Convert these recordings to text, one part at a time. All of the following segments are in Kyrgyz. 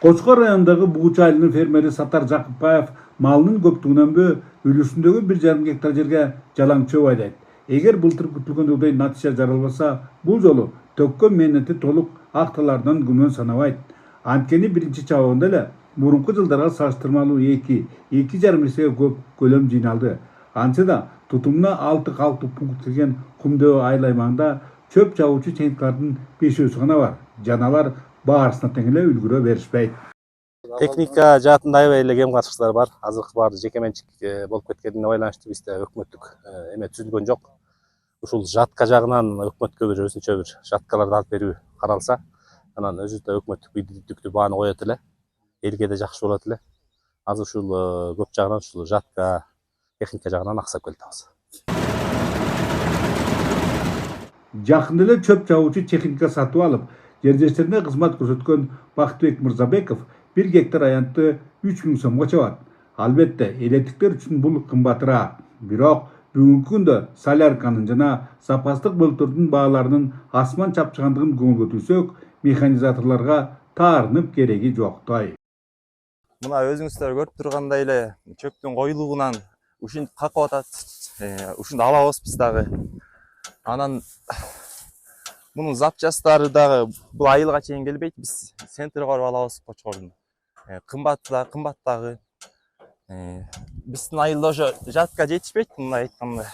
Qo'chqor rayonidagi Buğucha aylığı fermeri Satar Жақыпбаев malının көптігінен bö үлүсүндөгү 1,5 гектар жерге жалаң чөп айдайт. Эгер былтыр күтүлгөндөй натыйжа жаралбаса, бул жолу төккөн мээнети толук акталарынан күмөн санабайт. Анткени биринчи чабагында эле мурунку жылдарга салыштырмалуу 2,5 эсеге көп көлөм жыйналды. Антса да тутумуна 6 калктуу пункт кирген Кумдөө айыл аймагында чөп чабуучу техникалардын 5-өсү гана бар. Жаналар баарысына тең эле үлгүрө беришпейт. Техника жаатында аябай эле кем каршылыктар бар. Азыркы баары жекеменчик болуп кеткенине байланыштуу бизде өкмөттүк эме түзүлгөн жок. Ушул жатка жагынан өкмөткө бир өзүнчө бир жаткаларды алып берүү каралса, анан өзүбүздө өкмөттүк бийдиктүү бааны коет эле, элге да жакшы болот эле. Азыр ушул көп жагынан ушул жатка техника жагынан аксап келатабыз. Жакында эле чөп чабуучу техника сатып алып, жер-жестерине кызмат көрсөткөн Бактыбек Мырзабеков 1 гектар аянтты 3000 сомго чабат. Албетте, электиктер үчүн бул кымбатыраак. Бирок бүгүнкү күндө солярканын жана запастык бөлүктөрдүн бааларынын асман чапчыгандыгын көңүл көтүрсөк, механизаторлорго таарынып кереги жоктой. Мына өзүңүздөр көрүп тургандай эле чөптүн коюлугунан ушинтип какып атат. Ушунду алабыз биз дагы. Анан мунун запчасттары дагы бул айылга чейин келбейт. Биз центрге барып алабыз Кочкордун. Кымбат дагы. Биздин айылда ошо жатка жетишпейт, мындай айтканда.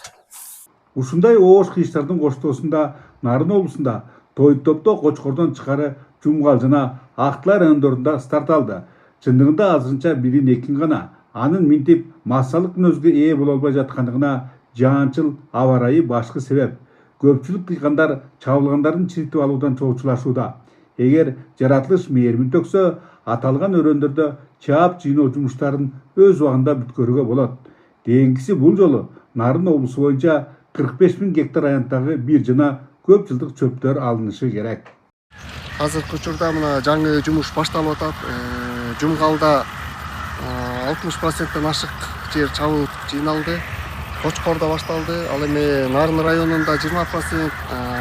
Ушундай оош кыйыштардын коштоосунда Нарын облусунда Той-Топто Кочкордон чыкары Жумгал жана Актылар райондорунда старт алды. Чындыгында азырынча бирин экин гана. Анын минтип массалык мүнөзгө ээ боло албай жаткандыгына жаанчыл аба ырайы башкы себеп. Көпчүлүк дыйкандар чабылгандарын чиритип алуудан чоочулашууда. Эгер жаратылыш мээрин төксө, аталган өрөөндөрдө чаап жыйноо жумуштарын өз убагында бүткөрүүгө болот. Дейинкиси бул жолу Нарын облусу боюнча 45.000 гектар аянттагы бир жана көп жылдык чөптөр алынышы керек. Азыркы учурда мына жаңы жумуш башталып атат. Жумгалда 60%-тен ашык жер чабылып жыйналды. Кочкордо башталды. Ал эми Нарын районунда 20%,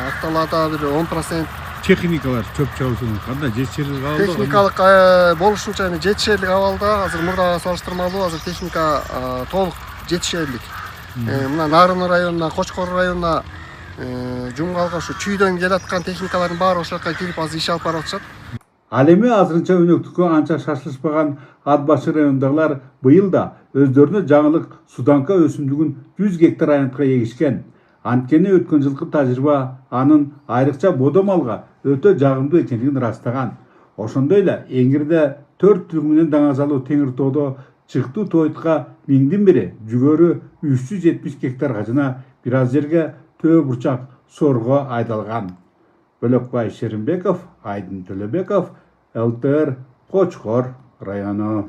Акталада бир 10%. Техникалар чөп чабуусунун кандай жетишерлик абалда? Техникалык болушунча эми жетишерлик абалда. Азыр мурдага салыштырмалуу азыр техника толук жетишерлик. Мына Нарын районуна, Кочкор районуна, Жумгалга ушу чүйдөн келаткан техникалардын баары ошол жака келип азыр иш алып барып атышат. Ал эми азырынча өнөктүккө анча шашылышпаган Ат башы районундагылар быйыл да өздөрүнө жаңылык суданка өсүмдүгүн 100 гектар аянтка эгишкен. Анткени өткөн жылкы тажрыйба анын айрыкча бодо малга өтө жагымдуу экендигин ырастаган. Ошондой эле эңирде 4 түгүнүнөн даңазалуу Теңир тоодо чыктуу тойтка 1000дин бири жүгөрү 370 гектарга жана бир аз жерге төө бурчак сорго айдалган. Бөлөкбай Шеримбеков, Айдын Төлөбеков, ЛТР, Кочкор району.